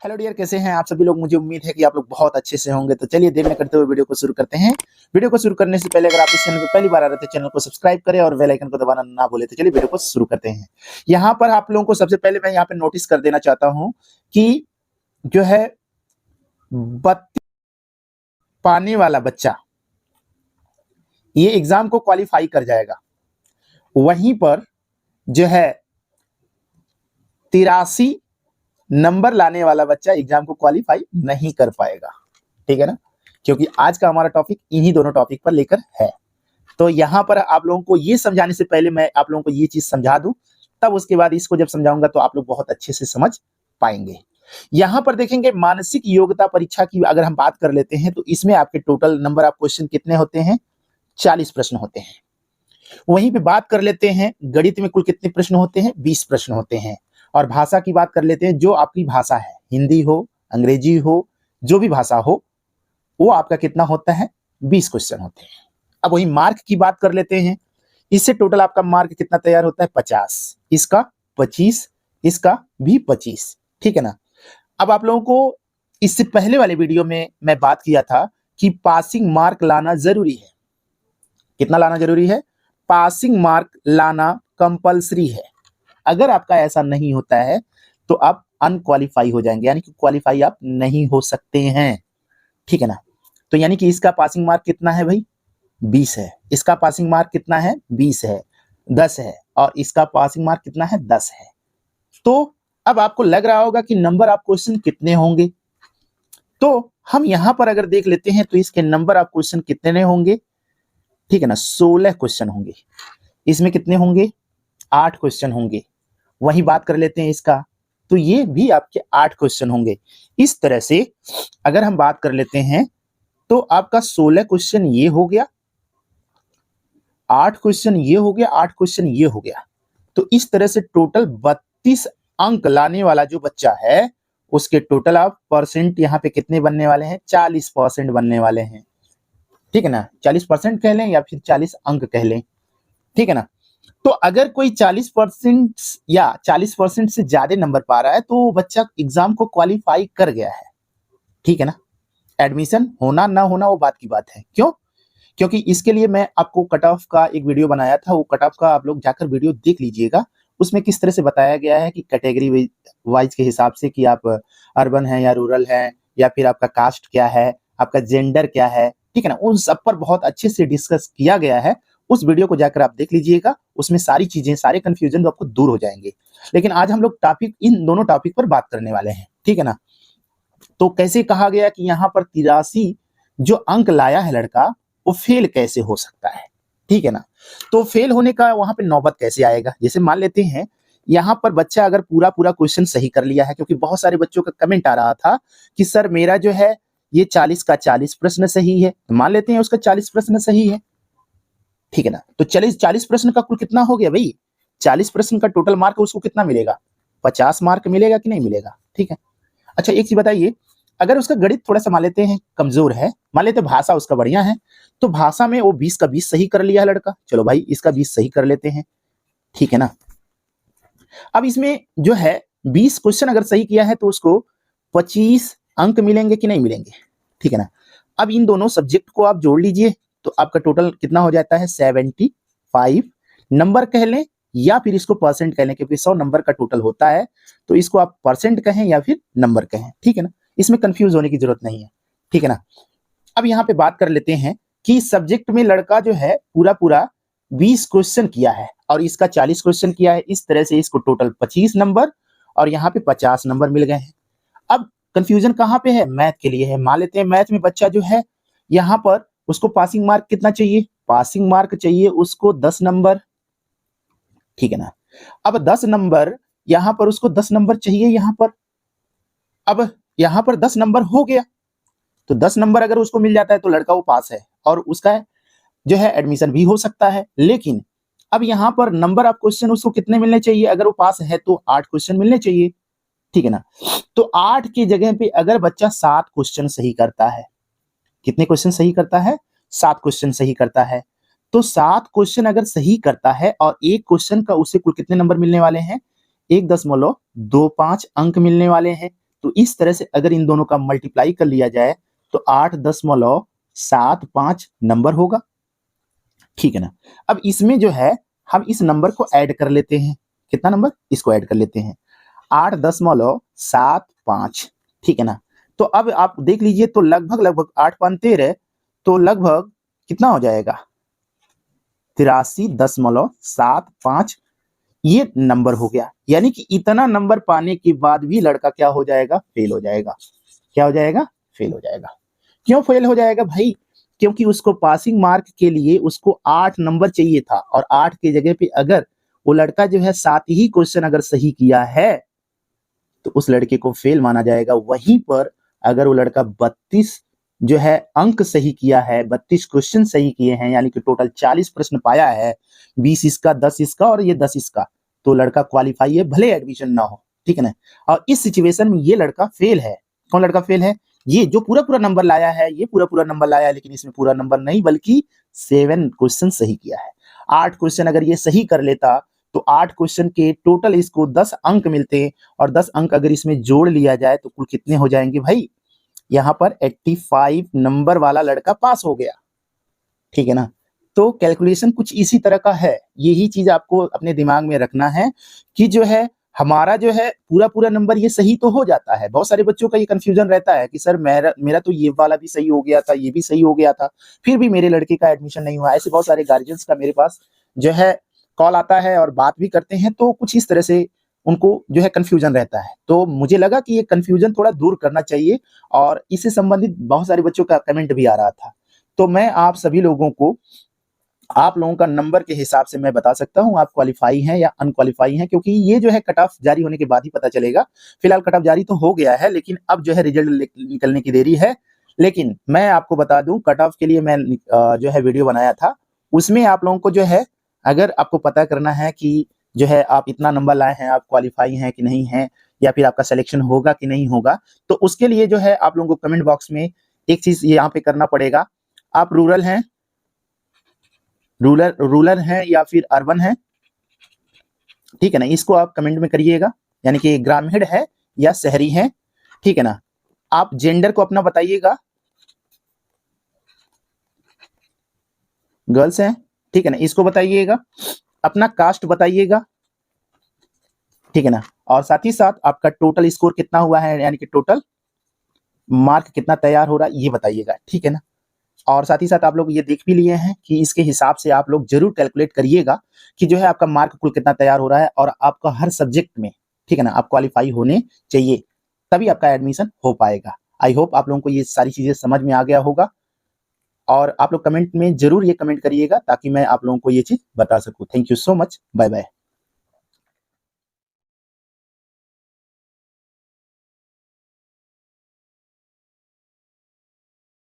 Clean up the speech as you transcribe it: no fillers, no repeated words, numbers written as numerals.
Hello dear, कैसे हैं आप सभी लोग। मुझे उम्मीद है कि आप लोग बहुत अच्छे से होंगे। तो चलिए देर न करते हुए वीडियो को शुरू करते हैं। वीडियो को शुरू करने से पहले अगर आप इस चैनल पर पहली बार आ रहे थे, चैनल को सब्सक्राइब करें और बेल आइकन को दबाना ना भूलें। तो चलिए वीडियो को शुरू करते हैं। यहाँ पर आप लोगों को सबसे पहले मैं यहाँ पे नोटिस कर देना चाहता हूँ कि जो है बत्ती पाने वाला बच्चा ये एग्जाम को क्वालिफाई कर जाएगा, वहीं पर जो है 83 नंबर लाने वाला बच्चा एग्जाम को क्वालिफाई नहीं कर पाएगा। ठीक है ना, क्योंकि आज का हमारा टॉपिक इन्हीं दोनों टॉपिक पर लेकर है। तो यहाँ पर आप लोगों को ये समझाने से पहले मैं आप लोगों को ये चीज समझा दूं, तब उसके बाद इसको जब समझाऊंगा तो आप लोग बहुत अच्छे से समझ पाएंगे। यहाँ पर देखेंगे मानसिक योग्यता परीक्षा की अगर हम बात कर लेते हैं तो इसमें आपके टोटल नंबर ऑफ क्वेश्चन कितने होते हैं? 40 प्रश्न होते हैं। वहीं पे बात कर लेते हैं गणित में कुल कितने प्रश्न होते हैं? 20 प्रश्न होते हैं। और भाषा की बात कर लेते हैं, जो आपकी भाषा है, हिंदी हो, अंग्रेजी हो, जो भी भाषा हो, वो आपका कितना होता है? 20 क्वेश्चन होते हैं। अब वही मार्क की बात कर लेते हैं, इससे टोटल आपका मार्क कितना तैयार होता है? 50, इसका 25, इसका भी 25। ठीक है ना। अब आप लोगों को इससे पहले वाले वीडियो में मैं बात किया था कि पासिंग मार्क लाना जरूरी है। कितना लाना जरूरी है? पासिंग मार्क लाना कंपलसरी है। अगर आपका ऐसा नहीं होता है तो आप अनक्वालिफाई हो जाएंगे, यानी कि क्वालिफाई आप नहीं हो सकते हैं। ठीक है ना। तो यानी कि इसका पासिंग मार्क कितना है भाई? 20 है। इसका पासिंग मार्क कितना है? 20 है, 10 है। और इसका पासिंग मार्क कितना है? 10 है। तो अब आपको लग रहा होगा कि नंबर ऑफ क्वेश्चन कितने होंगे। तो हम यहां पर अगर देख लेते हैं तो इसके नंबर ऑफ क्वेश्चन कितने होंगे? ठीक है ना, 16 क्वेश्चन होंगे। इसमें कितने होंगे? 8 क्वेश्चन होंगे। वही बात कर लेते हैं इसका, तो ये भी आपके 8 क्वेश्चन होंगे। इस तरह से अगर हम बात कर लेते हैं तो आपका 16 क्वेश्चन ये हो गया, 8 क्वेश्चन ये हो गया, 8 क्वेश्चन ये हो गया। तो इस तरह से टोटल 32 अंक लाने वाला जो बच्चा है उसके टोटल आप परसेंट यहाँ पे कितने बनने वाले हैं? 40% बनने वाले हैं। ठीक है ना, 40% कह लें या फिर 40 अंक कह लें। ठीक है ना। तो अगर कोई 40% या 40% से ज्यादा नंबर पा रहा है तो वो बच्चा एग्जाम को क्वालिफाई कर गया है। ठीक है ना। एडमिशन होना ना होना वो बात की बात है। क्यों? क्योंकि इसके लिए मैं आपको कट ऑफ का एक वीडियो बनाया था, वो कट ऑफ का आप लोग जाकर वीडियो देख लीजिएगा। उसमें किस तरह से बताया गया है कि कैटेगरी वाइज के हिसाब से कि आप अर्बन है या रूरल है, या फिर आपका कास्ट क्या है, आपका जेंडर क्या है। ठीक है ना, उन सब पर बहुत अच्छे से डिस्कस किया गया है। उस वीडियो को जाकर आप देख लीजिएगा, उसमें सारी चीजें, सारे कंफ्यूजन आपको दूर हो जाएंगे। लेकिन आज हम लोग टॉपिक, इन दोनों टॉपिक पर बात करने वाले हैं। ठीक है ना। तो कैसे कहा गया कि यहाँ पर 83 जो अंक लाया है लड़का, वो फेल कैसे हो सकता है? ठीक है ना। तो फेल होने का वहां पे नौबत कैसे आएगा? जैसे मान लेते हैं यहाँ पर बच्चा अगर पूरा पूरा क्वेश्चन सही कर लिया है, क्योंकि बहुत सारे बच्चों का कमेंट आ रहा था कि सर मेरा जो है ये 40 का 40 प्रश्न सही है। तो मान लेते हैं उसका 40 प्रश्न सही है। ठीक है ना। तो 40 प्रश्न का कुल कितना हो गया भाई? 40 प्रश्न का टोटल मार्क उसको कितना मिलेगा? 50 मार्क मिलेगा कि नहीं मिलेगा? ठीक है। अच्छा एक चीज बताइए, अगर उसका गणित थोड़ा सा मान लेते हैं कमजोर है, मान लेते हैं भाषा उसका बढ़िया है, तो भाषा में वो 20 का 20 सही कर लिया है लड़का, चलो भाई इसका 20 सही कर लेते हैं। ठीक है ना। अब इसमें जो है 20 क्वेश्चन अगर सही किया है तो उसको 25 अंक मिलेंगे कि नहीं मिलेंगे? ठीक है ना। अब इन दोनों सब्जेक्ट को आप जोड़ लीजिए तो आपका टोटल कितना हो जाता है? 75 नंबर कह लें या फिर इसको परसेंट कह लें, क्योंकि 100 नंबर का टोटल होता है। तो इसको आप परसेंट कहें या फिर नंबर कहें। ठीक है ना, इसमें कंफ्यूज होने की जरूरत नहीं है। ठीक है ना। अब यहाँ पे बात कर लेते हैं कि सब्जेक्ट में लड़का जो है पूरा पूरा 20 क्वेश्चन किया है और इसका 40 क्वेश्चन किया है। इस तरह से इसको टोटल 25 नंबर और यहाँ पे 50 नंबर मिल गए हैं। अब कंफ्यूजन कहाँ पे है? मैथ के लिए है। मान लेते हैं मैथ में बच्चा जो है यहाँ पर उसको पासिंग मार्क कितना चाहिए? पासिंग मार्क चाहिए उसको 10 नंबर। ठीक है ना। अब 10 नंबर यहाँ पर उसको 10 नंबर चाहिए यहाँ पर। अब यहाँ पर 10 नंबर हो गया, तो 10 नंबर अगर उसको मिल जाता है तो लड़का वो पास है और उसका जो है एडमिशन भी हो सकता है। लेकिन अब यहाँ पर नंबर ऑफ क्वेश्चन उसको कितने मिलने चाहिए? अगर वो पास है तो 8 क्वेश्चन मिलने चाहिए। ठीक है ना। तो 8 की जगह पे अगर बच्चा 7 क्वेश्चन सही करता है, कितने क्वेश्चन सही करता है? 7 क्वेश्चन सही करता है। तो 7 क्वेश्चन अगर सही करता है और एक क्वेश्चन का उसे कुल कितने नंबर मिलने वाले हैं? 1.25 अंक मिलने वाले हैं। तो इस तरह से अगर इन दोनों का मल्टीप्लाई कर लिया जाए तो 8.75 नंबर होगा, ठीक है ना। अब इसमें जो है हम इस नंबर को ऐड कर लेते हैं, कितना नंबर, इसको ऐड कर लेते हैं 8.75, ठीक है ना। तो अब आप देख लीजिए तो लगभग 8×5 = 13, तो लगभग कितना हो जाएगा 83.75 ये नंबर हो गया। यानी कि इतना नंबर पाने के बाद भी लड़का क्या हो जाएगा, फेल हो जाएगा। क्या हो जाएगा, फेल हो जाएगा। क्यों फेल हो जाएगा भाई, क्योंकि उसको पासिंग मार्क के लिए उसको 8 नंबर चाहिए था और 8 की जगह पे अगर वो लड़का जो है 7 ही क्वेश्चन अगर सही किया है तो उस लड़के को फेल माना जाएगा। वहीं पर अगर वो लड़का 32 जो है अंक सही किया है, 32 क्वेश्चन सही किए हैं, यानी कि टोटल 40 प्रश्न पाया है, 20 इसका, 10 इसका और ये 10 इसका, तो लड़का क्वालिफाई है, भले एडमिशन ना हो, ठीक है ना। और इस सिचुएशन में ये लड़का फेल है। कौन लड़का फेल है, ये जो पूरा नंबर लाया है, ये पूरा नंबर लाया है, लेकिन इसमें पूरा नंबर नहीं बल्कि 7 क्वेश्चन सही किया है। 8 क्वेश्चन अगर ये सही कर लेता तो 8 क्वेश्चन के टोटल इसको 10 अंक मिलते, और 10 अंक अगर इसमें जोड़ लिया जाए तो कुल कितने हो जाएंगे भाई, यहाँ पर 85 नंबर वाला लड़का पास हो गया, ठीक है ना। तो कैलकुलेशन कुछ इसी तरह का है। यही चीज आपको अपने दिमाग में रखना है कि जो है हमारा जो है पूरा नंबर ये सही तो हो जाता है। बहुत सारे बच्चों का ये कंफ्यूजन रहता है कि सर मेरा तो ये वाला भी सही हो गया था, ये भी सही हो गया था, फिर भी मेरे लड़के का एडमिशन नहीं हुआ। ऐसे बहुत सारे गार्जियंस का मेरे पास जो है कॉल आता है और बात भी करते हैं, तो कुछ इस तरह से उनको जो है कंफ्यूजन रहता है। तो मुझे लगा कि ये कंफ्यूजन थोड़ा दूर करना चाहिए, और इससे संबंधित बहुत सारे बच्चों का कमेंट भी आ रहा था। तो मैं आप सभी लोगों को आप लोगों का नंबर के हिसाब से मैं बता सकता हूं आप क्वालिफाई हैं या अनक्वालिफाई हैं, क्योंकि ये जो है कट ऑफ जारी होने के बाद ही पता चलेगा। फिलहाल कट ऑफ जारी तो हो गया है, लेकिन अब जो है रिजल्ट निकलने की देरी है। लेकिन मैं आपको बता दूं, कट ऑफ के लिए मैं जो है वीडियो बनाया था, उसमें आप लोगों को जो है अगर आपको पता करना है कि जो है आप इतना नंबर लाए हैं, आप क्वालिफाई हैं कि नहीं है, या फिर आपका सिलेक्शन होगा कि नहीं होगा, तो उसके लिए जो है आप लोगों को कमेंट बॉक्स में एक चीज यहाँ पे करना पड़ेगा। आप रूरल हैं या फिर अर्बन है, ठीक है ना, इसको आप कमेंट में करिएगा, यानी कि ग्रामीण है या शहरी है, ठीक है ना। आप जेंडर को अपना बताइएगा, गर्ल्स हैं, ठीक है ना, इसको बताइएगा। अपना कास्ट बताइएगा, ठीक है ना। और साथ ही साथ आपका टोटल स्कोर कितना हुआ है, यानी कि टोटल मार्क कितना तैयार हो रहा है, ये बताइएगा, ठीक है ना। और साथ ही साथ आप लोग ये देख भी लिए हैं कि इसके हिसाब से आप लोग जरूर कैलकुलेट करिएगा कि जो है आपका मार्क कुल कितना तैयार हो रहा है, और आपका हर सब्जेक्ट में, ठीक है ना, आप क्वालिफाई होने चाहिए, तभी आपका एडमिशन हो पाएगा। आई होप आप लोगों को ये सारी चीजें समझ में आ गया होगा, और आप लोग कमेंट में जरूर ये कमेंट करिएगा ताकि मैं आप लोगों को ये चीज बता सकूं। Thank you so much, bye bye.